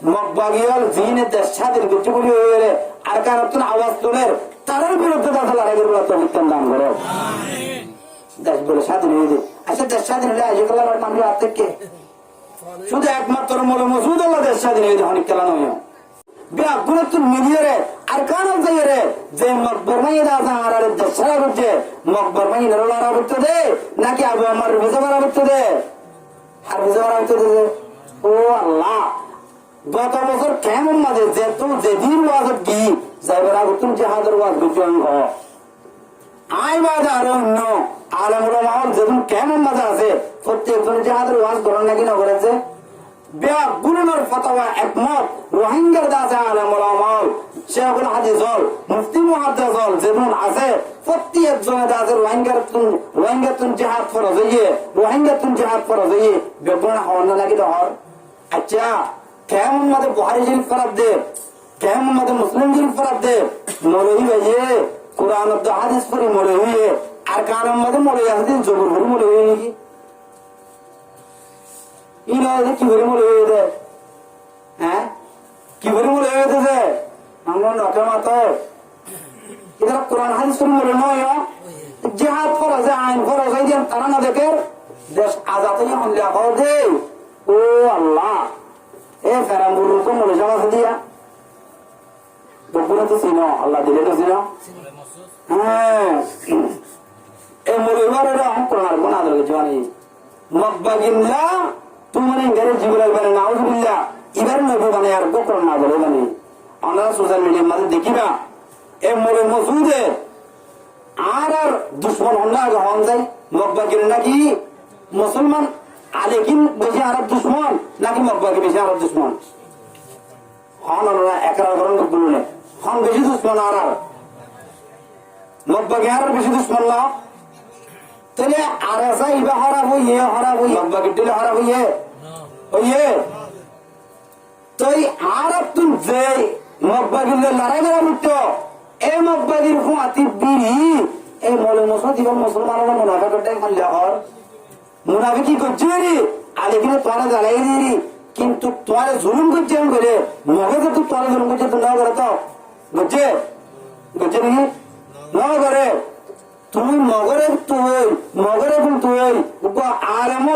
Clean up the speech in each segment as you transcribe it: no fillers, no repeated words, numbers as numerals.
মগবাগিয়াল জিনে দেশ স্বাধীন কিছু বলি হয়ে গেলে আর কার আওয়াজ তোলে তাদের বিরুদ্ধে কথা লড়াই করবো তো বিজ্ঞান দান করো দেশ বলে স্বাধীন হয়ে যায়। আচ্ছা দেশ স্বাধীন হলে আজ কাল আমার মানুষ হাত থেকে শুধু একমাত্র মনে মসুদ আল্লাহ দেশ স্বাধীন হয়ে যায় অনেক খেলা নয় ব্যাগুলো তো মিলিয়ে আর কারণ যাইয়ে যে মকবর মাই রাজা আর দেশ সারা করছে মকবর মাই লড়া করতে দে নাকি আবু আমার ভিজা মারা করতে দে আর ভিজা মারা করতে দে। ও আল্লাহ গত বছর কেমন মাঝে যেত যেদিন ওয়াজ কি যাইবার আগে তুমি জাহাজের ওয়াজ বুঝুন আই বাজে আরো অন্য আলমুরা মাহল যেদিন কেমন মাঝে আছে প্রত্যেকজন জাহাজের ওয়াজ করেন নাকি না করেছে গুরুনোর ফতোয়া একমত রোহিঙ্গার দাসে আলমুরা মাহল শেখুল হাদিস হল মুফতি মুহাদ্দিস হল যেমন আছে প্রত্যেকজনের দাসে রোহিঙ্গার তুন জিহাদ ফরজ হইয়ে রোহিঙ্গার তুন জিহাদ ফরজ হইয়ে বেগুনা হওয়ার না নাকি হর। আচ্ছা কেমন মাঝে বুহারি শরীফ ফরাদ দে কেমন মাঝে মুসলিম শরীফ ফরাদ দে মৌলভী ভাইয়ে কোরআন হাদিস পড়ি মৌলভী আর কারণ মাঝে মৌলভী হাদিস জবর ভরি মৌলভী নাকি কি ভরি মৌলভী দে হ্যাঁ কি ভরি মৌলভী হইতেছে আমরা নকে মাত্র এটা কোরআন হাদিস পড়ি মৌলভী নয় জিহাদ ফরজ আইন ফরজ হয়ে দেন তারা না দেখে দেশ আজাদ হলে আবার দে। ও আল্লাহ এ ফেরামুর তো মনে যাওয়া দিয়া তো ছিল আল্লাহ দিলে তো ছিল হ্যাঁ এই মরিবার কোরআন বনা দরকার জানি মকবাগিল্লা তুমি ইংরে জীবন মানে নাউজুবিল্লাহ ইবার নবী মানে আর কোরআন না বলে মানে আমরা সোশ্যাল মিডিয়ার মধ্যে দেখিবা এই মরে মসুদে আর দুশ্মন হন্না হন যায় মকবাগিল নাকি মুসলমান আলেকিন বেশি আরব দুশ্মন নাকি মকবাগি বেশি আরব দুশ্মন হন একরা করেন বলুন হন বেশি দুশ্মন আর মকবাগি আর বেশি দুশ্মন না তাহলে আর ইবা হরাব হইয়ে মকবাগি দিলে হরাব হইয়ে তো আরব তুম যে মকবাগিলে লড়াই করা মুক্ত এই মকবাগির হুঁয়াতি বিড়ি এই মলে মসুদ জীবন মুসলমানের মুনাফাটাই মানলে হর মুনাফি কি করছে রে আলে কিনে তোরা জ্বালাই দিই কিন্তু তোরে জুলুম করছে করে মগে তো তোরা জুলুম করছে তো না করে তো বুঝছে বুঝছে নাকি না করে তুমি মগরে তুই আরাম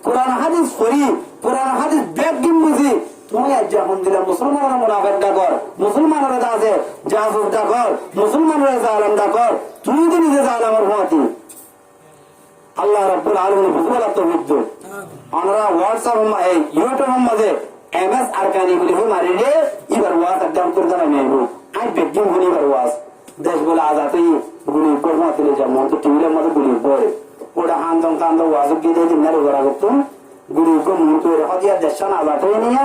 কোরআন হাদিস করি কোরআন হাদিস ব্যাগ গিম বুঝি তুমি আজ যখন দিলাম মুসলমানের মুনাফাটা কর মুসলমানের আছে জাহাজটা কর মুসলমানের জালামটা কর তুমি তো নিজে জালামের ভাতি আল্লাহ রাব্বুল আলামিন বুঝলা তো বুঝছো আমরা হোয়াটসঅ্যাপ এই ইউটিউব মাঝে এমএস আরকানি বলি মারিলে এবার ওয়াজ একদম করে জানা নেব আই বেগিং বলি এবার ওয়াজ দেশ বলে আজাতেই গুলি করবো তুলে যাব তো টিভির মধ্যে গুলি পড়ে ওটা আন্দোলন কান্দন ওয়াজ গিয়ে দিন না রোজা করতুম গুলি কো মুহূর্ত হদিয়া দেশ না আজাতে নিয়া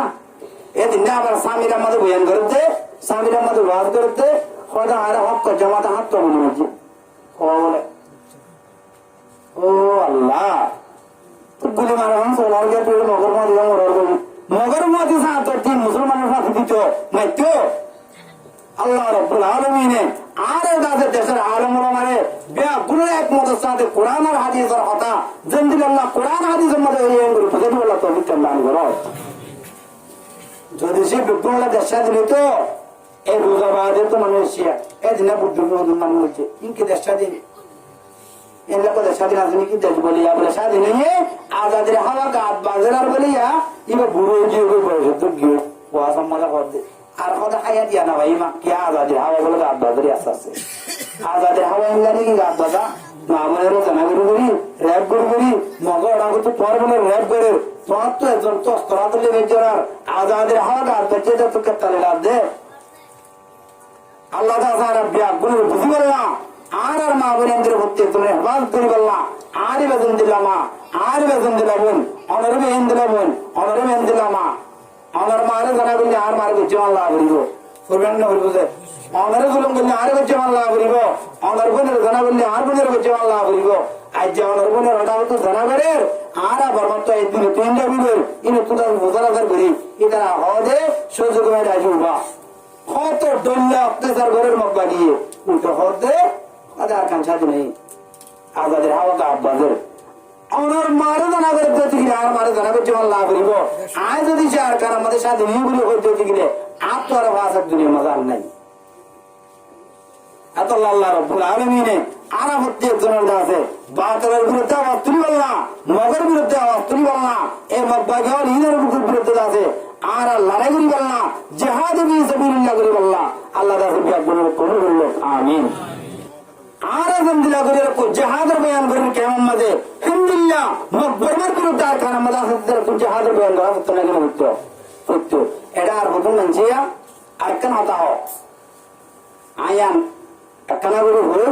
এদিন না আবার স্বামীরা মধ্যে বয়ান করতে স্বামীরা মধ্যে ওয়াজ করতে হয়তো আর হক জমাতে হাত তো মনে হচ্ছে বলে ও আল্লাহ গুলি মারা সোনার গে মগর মাদি মগর মাদি তিন মুসলমানের সাথে দিত মাইত আল্লাহ রাব্বুল আলামিনে আর তাদের দেশের আলমরা মানে বেগুলো একমতের সাথে কোরআন আর হাদিসের কথা জেন্দিল আল্লাহ কোরআন হাদিসের মধ্যে আল্লাহ তো বিজ্ঞান দান করো যদি সে বেগুলা দেশা দিলে তো এই রোজাবাদে তো মানুষ এদিন বুদ্ধ মানুষ হচ্ছে ইনকে দেশা দিলে স্বাধীন আছে নাকি দেশ বলিয়া বলে স্বাধীন হয়ে আজাদের হাওয়া গাছ বাজার বলিয়া এবার বুড়ো গিয়ে বয়স তো গিয়ে কুয়া সম্মানা কর দে আর কথা খাইয়া দিয়া না ভাই মা কি আজাদের হাওয়া বলে গাছ বাজারে আসতে আসছে আজাদের হাওয়া ইংলা নাকি গাছ বাজা মা বলে রোজানা গুরু করি র্যাপ গুরু করি মগর ওরা করতে তোর বলে র্যাপ করে তোমার তো একজন তস্তরা তুলে বেচার আজাদের হাওয়া গাছ বাজে তো কেতালে লাভ দে আল্লাহ তাআলা বিয়াগুলো বুঝি বললাম আর মা বোনের ভর্তি তুমি হেফাজ করি বললাম আর বেতন দিলাম মা আর বেতন দিলাম বোন অনর বেহেন দিলাম বোন অনর বেহেন দিলাম মা অনর মারে জানা করলে আর মারে করছে আল্লাহ করিব করবেন না করিব যে অনরে জুলুম করলে আর করছে আল্লাহ করিব অনর বোনের জানা করলে আর বোনের করছে আল্লাহ করিব আজ যে অনর বোনের ওটা হতো জানা করে আর আবার মাত্র একদিন তিনটা বিলের ইনে তুলা বোঝার করি এটা হদে সুযোগ হয়ে আসবা কত দল্লা অত্যাচার ঘরের মগ বানিয়ে উল্টো হতে আর কান সাথে নেই আজাদের হাওয়া গাছ বাজার অনর মারে জানা করে দিতে গেলে আর মারে জানা করছে আল্লাহ করিব আয় যদি সে আর কার আমাদের সাথে নিগুলি করতে গেলে আর তো আর ভাষার দুনিয়া মজা আর নাই এত আল্লাহ রব্বুল আলামিনে আরা প্রত্যেক জনের আছে বাতিলের বিরুদ্ধে আওয়াজ তুলিব না মগের বিরুদ্ধে আওয়াজ তুলিব না এই মগবাগে হিনের বিরুদ্ধে আছে আর লড়াই করিব না জিহাদ ফি সাবিলিল্লাহ করিব না আল্লাহ তাআলা বিয়াগুনের কবুল করলো আমিন আর আলহামদুলিল্লাহ করে রাখো জিহাদের বয়ান করেন কেমন মাঝে আলহামদুলিল্লাহ মগবরের বিরুদ্ধে আর কার আমাদের আছে জিহাদের বয়ান করা হতো না কেন হতো এটা আর হতো না যে আর কেন হতা হয় আয়ান একখানা করে হয়ে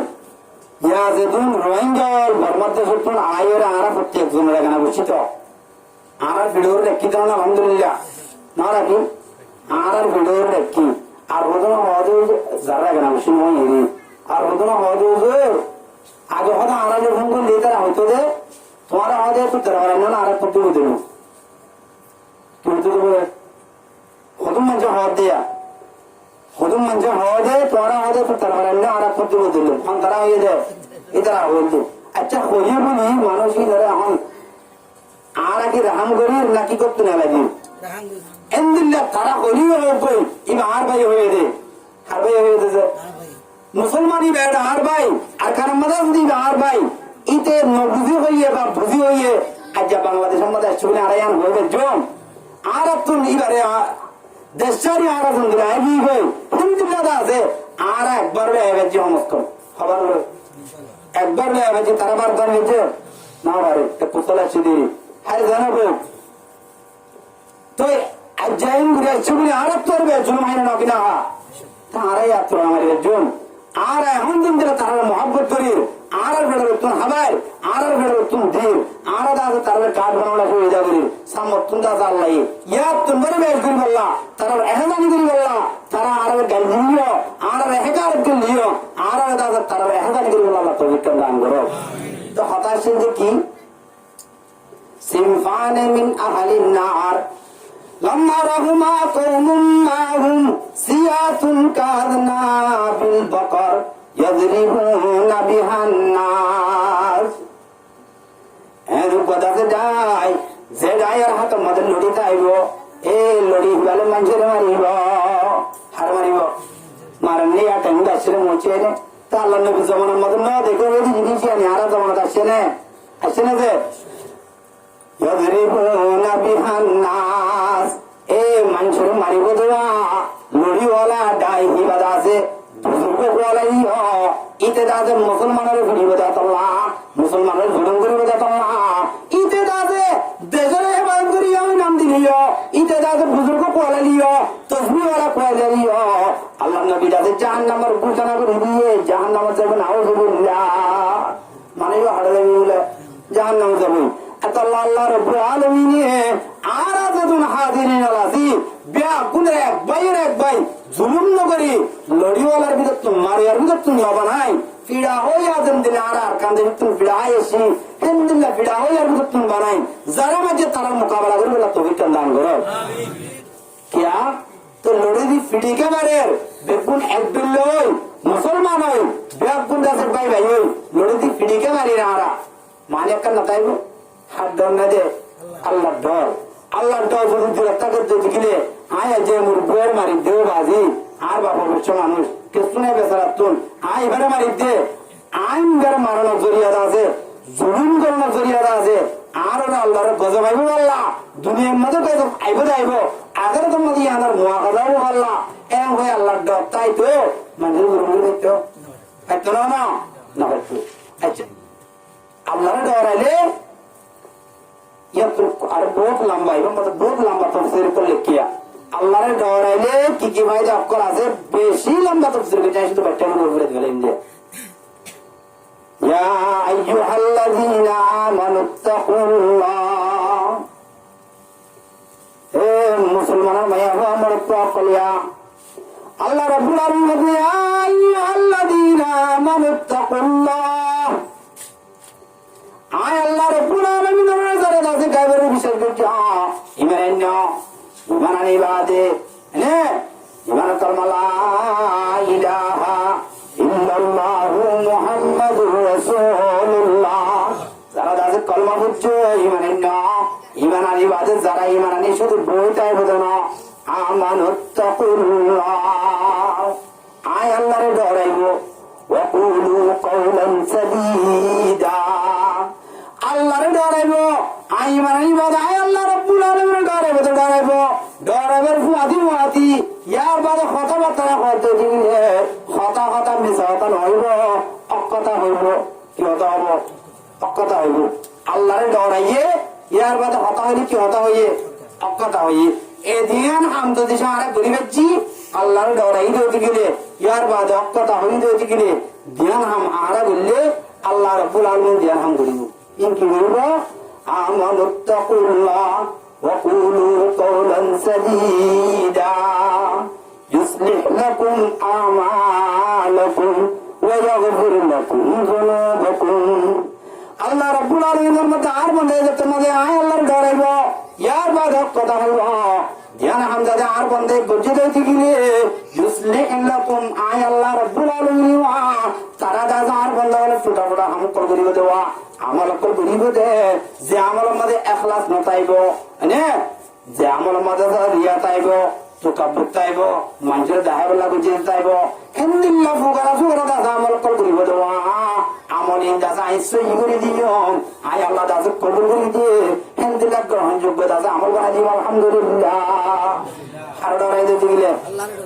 ইয়া যেদিন রোহিঙ্গা বর্মাতে সত্যন আয়ের আরা প্রত্যেক জনের এখানে বসিত আর ভিডিওর রেখি দেন আলহামদুলিল্লাহ না রাখি আর ভিডিওর রেখি আর হতো না হওয়া যারা এখানে বসি মই হেরি আর হতো না হওয়া আগে হয়তো আরা যে ফোন করে দিতে হয়তো যে তোমার হওয়া যায় তো তারা না আর করতে দেব তুমি হতুম মানুষ হওয়া দেয়া হতুম মানুষ হওয়া যায় তোরা হওয়া যায় তো তারা আর করতে দিল তারা হয়ে যায় এটারা হইতো আচ্ছা হইয়ে বলি মানুষই ধরে এখন আর আগে রাহাম করি নাকি করতে না লাগে এমদিল্লা তারা হইও হইতো এবার আর ভাই হয়ে দে আর ভাই হয়ে দে মুসলমানই বেড়া আর ভাই আর কারণ মাদাস দিবে আর ভাই ইতে বুঝি হইয়ে বা বুঝি হইয়ে আজ বাংলাদেশের মধ্যে ছবি আড়াইয়ান হইবে জম আর তুন এবারে দেশারি আর দিলে আইবি হই হিন্দু দাদা আছে আর একবার বেড়ে যে সমস্ত খবর একবার বেড়ে তারা বার দান হয়েছে না বারে কুশল আছে দিদি হ্যাঁ জানাবো তো আজ যাই ঘুরে ছবি আর তোর জুম হয় না কিনা তারাই আত্ম আমার জুম আর এখন দিন দিলে তারা মহব্বত করি আর বেড়ে তুমি হাবাই আর বেড়ে তুমি ধীর আর দাদা তারা কাঠ বানানো হয়ে যাবে সামর্থ্য দাদা আল্লাহ ইয়া তোমার বেশ করি বললা তারা এহদানি করি বললা তারা আর গাল নিও আর এহকার নিও আর দাদা তারা এহদানি করি বললা তো বিক্রম দান করো তো হতাশ যে কি সিমফানে মিন আহলিন নার لما رهما قوم معهم سيات كأذناب البقر يضربون بها الناس এর পদাতে যাই যে যাইয়ার হাত মধ্যে লড়ি যাইব এই লড়ি বলে মানুষের মারিব হার মারিব মারেননি আর টাইম আসছে মুছে নে তা আল্লাহ নবী জমানার মধ্যে না দেখে ওই জিনিস আনি আর জমানাত আসছে না যে يضربون بها الناس এ মানুষের মারিব দেওয়া লড়িওয়ালা ডাই হিবাদ আছে ইতে দাদে মুসলমানের ঘুরিব দাতল্লা মুসলমানের জুলুম করিব দাতল্লা ইতে দাদে দেশের হেফাজত করি আমি নাম দিলিও ইতে দাদে বুজুর্গ কোয়ালা লিও তসবিওয়ালা কোয়ালা লিও আল্লাহ নবী দাদে জাহান্নামের ঘোষণা করে দিয়ে জাহান্নামে যাবেন আউযুবিল্লাহ মানে হাড়ে বলে জাহান্নামে যাবেন আল্লাহ রাব্বুল আলামিন আর আযাদুন হাদিরিন আলাজি বিয়া গুনের এক ভাই জুলুম নগরী লড়িওয়ালার ভিতর তুমি মারিয়ার ভিতর তুমি বানাই ফিড়া হই আদম দিলে আর কান্দে তুমি ফিড়া আইছি হিন্দিল্লাহ ফিড়া হই আর ভিতর তুমি বানাই যারা মাঝে তারা মোকাবেলা করবে আল্লাহ তৌফিক দান করো কিয়া তো লড়ে দি ফিড়ি কে মারের বেগুন একদম লই মুসলমান হই বেগুন দাসের ভাই হই লড়ে দি ফিড়ি কে মারি না মানে কান না তাইবো হাত ডর না দে আল্লাহ ডর যদি রক্ষা করতে গেলে আয় যে মোর বইয়ের মারি দেও বাজি আর বাবা বলছো মানুষ কিছু নেই বেচারা তুল আয় এবারে মারি দে আইন গারে মারানোর জরিয়াদা আছে জুলুম করানোর জরিয়াদা আছে আর ওরা আল্লাহর গজব আইব আল্লাহ দুনিয়ার মধ্যে গজব আইব আগের তো মধ্যে আমার মোয়া গজাবো আল্লাহ এম হয়ে আল্লাহর ডর তাই তো মানুষের গুরু দেখতো এত না হয়তো আচ্ছা আল্লাহর ডর আইলে আর বহুত লম্বা এবং বহুত লম্বা তফসির করলে কিয়া আল্লাহর ডর আইলে কি কি ভাই অক্ষর আছে বেশি লম্বা তফসির করে শুধু বাচ্চা বলে দিলেন যে ইয়া আইয়ুহাল্লাযীনা আমানুত্তাকুল্লাহ হে মুসলমানের মায়া আমার কলিয়া আল্লাহ রাব্বুল আলামিন ইয়া আইয়ুহাল্লাযীনা আমানুত্তাকুল্লাহ আয় আল্লাহ রাব্বুল আলামিন যারা দাসে গায়বের বিষয় করছে ইমান ইমানানি বাদে নে ইমান কালমালা ইলাহা ইল্লাল্লাহু মুহাম্মাদুর রাসূলুল্লাহ যারা দাসে কলমা পড়ছে শুধু বইটাই বোঝে না আমানুত্তাকুল্লাহ আয় আল্লাহরে ডরাইব ওয়াকুলু কওলান সাদীদা আল্লাহরে ডরাইব আই মানাইব আয় আল্লাহ রাব্বুল আলামিনের ডরাইব তো ডরাইব ডরাইবের ফুয়াদি ইয়ার বাদে কথাবার্তা করতে দিলে কথা মিছা কথা হইব অকথা হইব কি কথা হব অকথা হইব আল্লাহরে ডরাইয়ে ইয়ার বাদে কথা হইলে কি কথা হইয়ে অকথা হইয়ে এদিন হামদ দিশা আরে গরিবেচ্ছি আল্লাহর ডরাই দিতে গেলে ইয়ার বাদে অকথা হই দিতে গেলে ধ্যান হাম আরা বললে আল্লাহ রাব্বুল আলামিন ধ্যান হাম করিব কি বলব আমানুত্তাকুল্লাহ ওয়া কুলু কওলান সাদীদা ইউসলিহ লাকুম আমালাকুম ওয়া ইয়াগফির লাকুম যুনুবাকুম আল্লাহ রাব্বুল আলামিনের মধ্যে আর বন্ধে যেতে মধ্যে আয় আল্লাহর ডরাইব ইয়ার বাদে কথা হইব ধ্যান হামদাদে আর বন্ধে গজ্জে দিতে গেলে ইউসলিহ লাকুম আয় আল্লাহ রাব্বুল আলামিন তারা দাদা আর বন্ধ হলে ছোটা ছোটা হাম করিব দেওয়া আমল করিব দে যে আমলের মধ্যে এখলাস নতাইব মানে যে আমলের মধ্যে রিয়া তাইব তোকাব্বুর তাইব মানুষের দেখাই বলা গুজিয়ে তাইব হিন্দিল্লা ফুগারা দাদা আমল করিব দেওয়া আমল ইন দাদা আইসই করে দিও আয় আল্লাহ দাদা কবুল করে দিয়ে হিন্দিল্লা গ্রহণযোগ্য দাদা আমল বানাই দিব আলহামদুলিল্লাহ আর ডরাই দিতে গেলে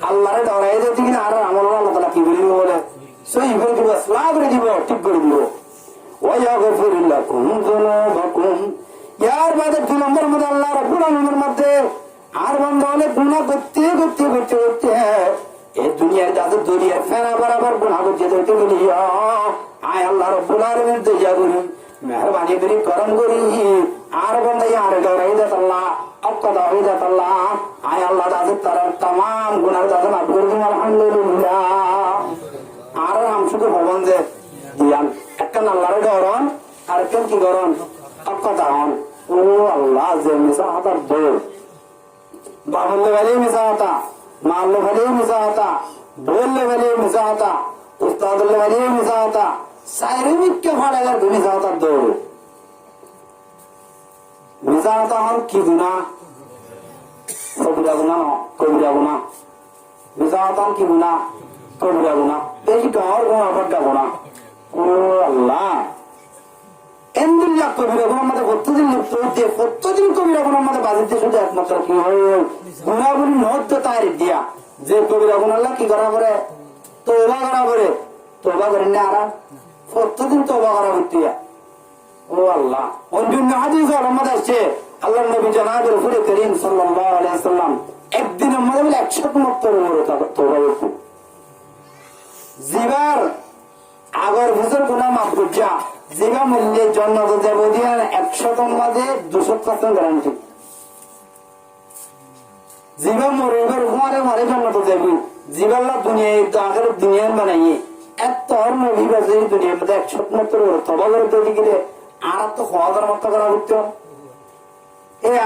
আল্লাহরে ডরাই দিতে গেলে আর আমল আল্লাহ তাআলা কি বলিব বলে সই করে দিব সওয়া করে দিব ঠিক করে দিব ويغفر لكم ذنوبكم यार बादे 2 नंबर में अल्लाह रब्बुल आलमीन मध्य আর বন্ধ হলে গুনাহ করতে এই দুনিয়ার দাদু দুনিয়ার ফেরা বরাবর গুনাহ করতে গেলি আয় আল্লাহ রব্বুল আলামিন দয়া করি মেহেরবানি করি করম করি আর বন্ধ আর ডরাই দে আল্লাহ অকদা হই দে আল্লাহ আয় আল্লাহ দাদু তার तमाम গুনাহ দাদু মাফ করে দিন আলহামদুলিল্লাহ আর हम শুধু ভবন যে দিয়ান একটা আল্লাহর ডরন আর কেন কি করন অকথা হন ও আল্লাহ যে মিছা হাতার দৌড় বাবুল্লে ভালি মিছা হাতা মাল্লে ভালি মিছা হাতা বললে ভালি মিছা হাতা উস্তাদুল্লে ভালি মিছা হাতা সাইরিমিককে ফাড়ে গেল মিছা হাতার দৌড় মিছা হাতা হন কি গুণা কবিরা গুণা কবিরা গুণা মিছা হাতা কি গুণা কবিরা গুণা বেশি ডর গুণা বড্ডা গুণা ও আল্লাহ এন্দিল্লাহ কবিরা গুনাহ আমাদের প্রত্যেকদিন কবিরা গুনাহ আমাদের বাজিতে শুধু একমাত্র কি হয় গুনাহগুলি নহত তারিখ দিয়া যে কবিরা গুনাহ আল্লাহ কি করা করে তওবা করা করে তওবা করেন না আর প্রত্যেকদিন তওবা করা করতে ও আল্লাহ অন্য হাদিস আমাদের আছে আল্লাহর নবী জনাব রাসূল করিম সাল্লাল্লাহু আলাইহি ওয়াসাল্লাম একদিন আমাদের 169 তওবা করতে জিবার আগর ভিতর গুনাহ মাফ করছা জিবা মূল্যের জন্য দেব দিয়ে 100 মাঝে 200% গ্যারান্টি জিবা মরিবার ঘরে মারে জন্য তো দেবি জিবাল্লা দুনিয়ায় আগের দুনিয়ার বানাইয়ে এত নবী বাজে দুনিয়ার মধ্যে 170 তবা করে গেলে আর তো 1000 মত করা হতো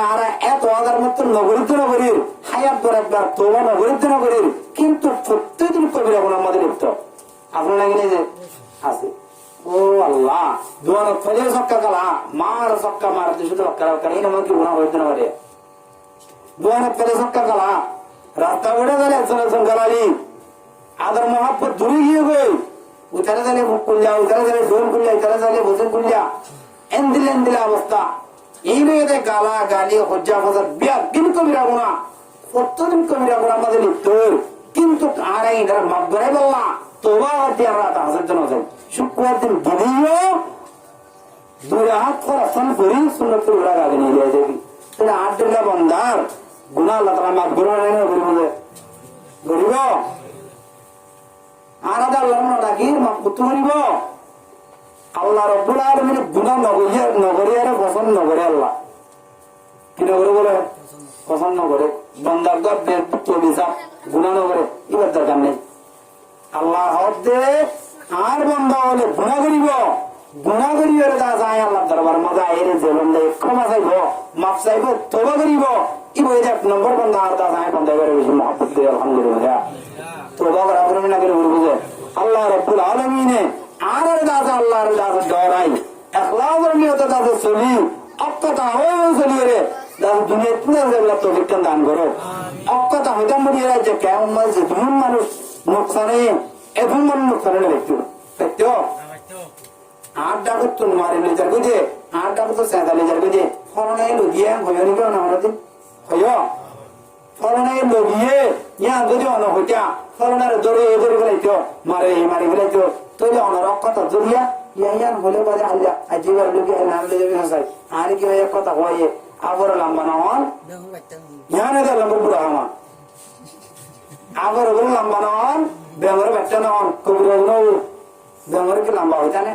আর এত 1000 মত নগরীর হায়াত বরাবর তওবা নগরীর কিন্তু প্রত্যেকদিন কবিরা গুনাহ আমাদের লিপ্ত আপনার লাগলে যে আছে ও আল্লাহ দোয়ার ফজর সক্কা কালা মার সক্কা মারতে শুধু করে এই নামে কি গুনাহ হইতে না পারে দোয়ার ফজর সক্কা কালা রাস্তা উড়ে গেলে চলাচল করালি আদর মোহাব্বত দূরে গিয়ে গই উতারে গেলে মুখ খুললা উতারে গেলে ডোর খুললা উতারে গেলে ভোজন খুললা এন্দিলে অবস্থা এই নিয়ে গালা গালি হজ্জা ফজর বিয়া দিন কবিরা গুনাহ প্রত্যেকদিন কবিরা গুনাহ আমাদের লিপ্ত কিন্তু আর এই মাফ করে বললা তওবা হতে আমরা তাহাজ্জুদ নজর শুক্রবার দিন গিয়েও 2 হাত খরচন করি সুন্নাত উড়া গাগে নিয়ে যায় দেখি তাহলে 8 দিন বন্দার গুনাহ আল্লাহ তাআলা মাফ করে না বলবে গরিব আরাদা আল্লাহ নাকির মাফ করতে পারিব আল্লাহ রাব্বুল আলামিন গুনাহ নগরিয়ার পছন্দ নগরে আল্লাহ কি নগরে বলে পছন্দ নগরে বন্দার গবে তো বিসাব গুনাহ নগরে এবার দরকার নেই আল্লাহ হদে আর বন্ধ হলে গুনাহ করিব যায় আল্লাহ দরবার মজা এর যে বন্ধে ক্ষমা চাইব মাফ চাইব তওবা করিব কি বই 1 নম্বর বন্ধ আর দা যায় বন্ধ করে বেশি মহব্বত দিয়ে আলহামদুলিল্লাহ তওবা করা করে না করে বুঝে আল্লাহ রাব্বুল আলামিন আর দাদা আল্লাহর দাদা ডরাই ইখলাসের নিয়তে দাদা চলি অকতা হয়ে চলি রে দাদা দুনিয়া তুমি তৌফিক দান করো অকথা হইতাম বলি যে কেমন যে দুমন মানুষ নোকসানে এখন মানুষ নোকসানে দেখতো দেখতো 8 টাকা তো মারে লেজার বুঝে 8 টাকা তো 47 বুঝে ফরনাই লগিয়া হইও নি কেন আমরা দিন হইও ফরনাই লগিয়ে ইয়া যদি অন হইতা ফরনার ধরে ধরে গলাইতো মারে গলাইতো তো যে অন রক্ষতা জড়িয়া ইয়া হলে বাজে আল্লাহ আজিবার লগিয়া নাম লেজে হাসাই আর কি হয় কথা হয় আবার লম্বা না হন ইয়ানে দা লম্বা পুরা আমা আবার ওগুলো লম্বা না হন বেঙ্গর বাচ্চা না হন কবিরা বেঙ্গর কি লম্বা হইতা না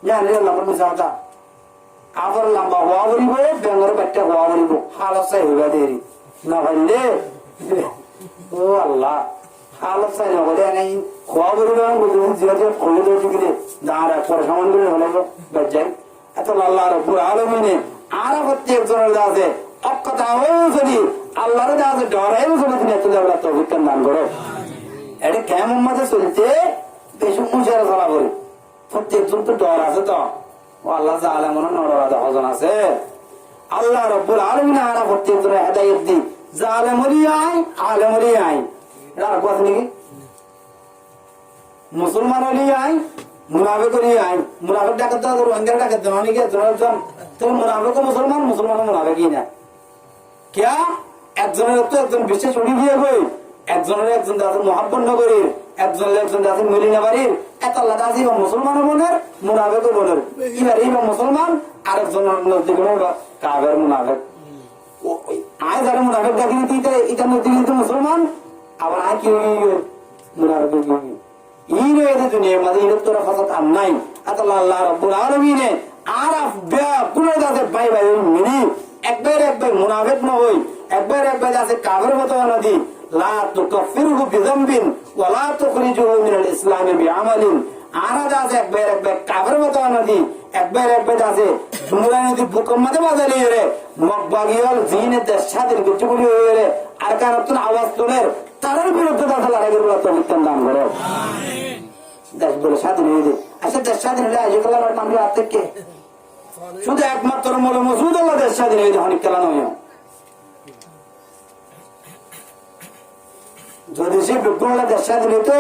জানি লম্বা মিশাতা আবার লম্বা হওয়া বলিব বেঙ্গর বাচ্চা হওয়া বলিব হালসাই হইবা দেরি না হইলে ও আল্লাহ হালসাই না হলে নাই হওয়া বলিব বুঝুন জিয়াতে ফলে দে টিকে দাঁড়া পর সমান করে হলো বাজাই এত আল্লাহ রাব্বুল আলামিন আর প্রত্যেক জনের আছে অকথা হয়ে যদি আল্লাহর কাছে ডরাই যদি তুমি এত আল্লাহ তৌফিক দান করো এটা কেমন মাঝে চলছে বেশি মুশারা চলা করে প্রত্যেক জন তো ডর আছে তো ও আল্লাহ জালে মনে নড়াতে হজন আছে আল্লাহ রাব্বুল আলামিন আর প্রত্যেক জনের হেদায়েত দি জালেম হলি আই এটা আর কথা নাকি মুসলমান হলি আই মুনাফিক হলি আই মুনাফিক ডাকাত দাও রোহিঙ্গা ডাকাত দাও নাকি তো মুনাফিক মুসলমান মুনাফিকই না क्या একজনের তো একজন বিশেষ উড়ি দিয়ে গই একজনের একজন দাদা মহাব্বত নগরীর একজনের একজন দাদা মদিনা বাড়ির এত আল্লাহ দাদি বা মুসলমান বোনের মুনাফিক বোনের এবার এই মুসলমান আর একজনের নজদিক কাবের মুনাফিক আয় যারা মুনাফিক দেখি এটা নজদিক কিন্তু মুসলমান আবার আয় কি মুনাফিক এই রয়েছে দুনিয়ার মাঝে এই তোরা ফাসাদ আর নাই এত আল্লাহ রাব্বুল আলামিন আর কোন দাদা ভাই মিনি একবার মুনাফিক না হই একবার আছে কাফের মতো নদী লা তুকাফিরহু বিযামবিন ওয়া লা তুখরিজুহু মিনাল ইসলাম বিআমালিন আরা আছে একবার কাফের মতো নদী একবার আছে দুনিয়া নদী ভূকম্পে বাজালি রে মকবাগিয়াল জিনে দেশাদের কিছু বলি রে আর কারণ আওয়াজ তোলে তার বিরুদ্ধে কথা লড়াই করবে তো বিত্তান দান করো আমিন দেশ বলে স্বাধীন হয়ে যায় আচ্ছা দেশ স্বাধীন হলে আজকাল আমার নাম আছে কে শুধু একমাত্র মৌলা মসউদ আল্লাহ দেশ স্বাধীন হয়ে যায় অনেক খেলা নয় যদি সে বিজ্ঞানলা দেশ স্বাধীন হইতো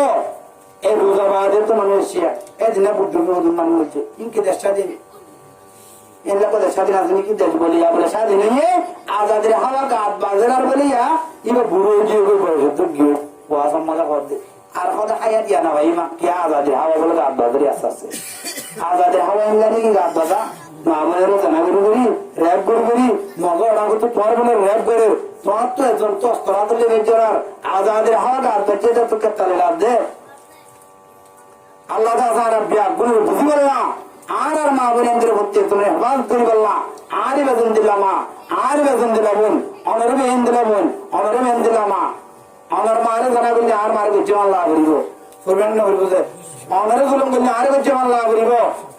এই রোজাবাদে তো মানুষ এই দিনে বুদ্ধ মানুষ হচ্ছে ইনকে দেশ স্বাধীন এলাকা দেশ স্বাধীন আছে নাকি দেশ বলিয়া বলে স্বাধীন হয়ে আজাদের হাওয়া গাছ বাজার বলিয়া এবার বুড়ো গিয়ে বয়স তো গিয়ে পোয়া সম্মাদা কর দে আর কথা খাইয়া দিয়া না ভাই মা কে আজাদের হাওয়া বলে গাছ বাজারে আসতে আসছে আজাদের হাওয়া এমনি নাকি গাছ বাজা আমাদেরও জানাগুলো করি র্যাপ করি মজা ওরা করতে পর বলে র্যাপ করে তোমার তো একজন তো স্তরা তুলে বেচার আজাদের হাওয়া গাছ বাজছে তো কেতালে লাভ দে আল্লাহ গুলো বুঝি বললাম আর মা বোনের হচ্ছে তুমি হেফাজ করি বললাম আর বেতন দিলাম মা আর বেতন দিলাম বোন অনরে বেহেন দিলাম বোন অনরে বেহেন দিলাম মা অনর মারে জানা করলে আর মারে করছে আল্লাহ করিব করবেন না করিব যে অনরে গুলম করলে আর করছে আল্লাহ করিব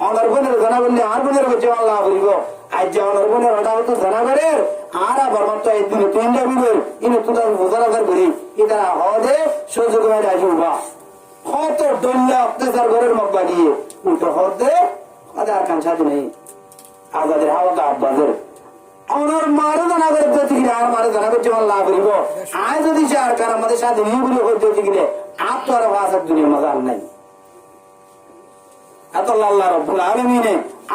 অনর বোনের জানা করলে আর বোনের করছে আল্লাহ করিব আজ যে অনর বোনের ওটা হতো জানা করে আর বর্মাত্র একদিন তিনটা বিবের ইনি তুলা বোঝার করি এটা হদে সুযোগ হয়ে আসবা কত দল্লা অত্যাচার ঘরের মব্বা দিয়ে উল্টো হতে আর কাঞ্চাতে নেই আজাদের হাওয়া গাছ বাজার অনর মারে জানা করে গেলে আর মারে জানা করছে আল্লাহ করিব আয় যদি সে আর কার আমাদের সাথে নিয়ে করতে গেলে আর তো আর ভাষার দুনিয়া মজা আর নাই এত আল্লাহ রাব্বুল আলামিন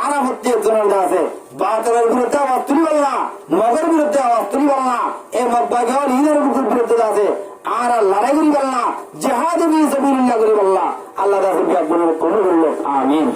আর প্রত্যেক জনের আছে বাতিলের বিরুদ্ধে আওয়াজ তুলি বললা মগের বিরুদ্ধে আওয়াজ তুলি বললা এই মব্বা গেল ঈদের বিরুদ্ধে আছে আর লড়াই করি বললা জিহাদ ফি সাবিলিল্লাহ করি বললা আল্লাহ রাব্বুল আলামিন কোন বলল আমিন।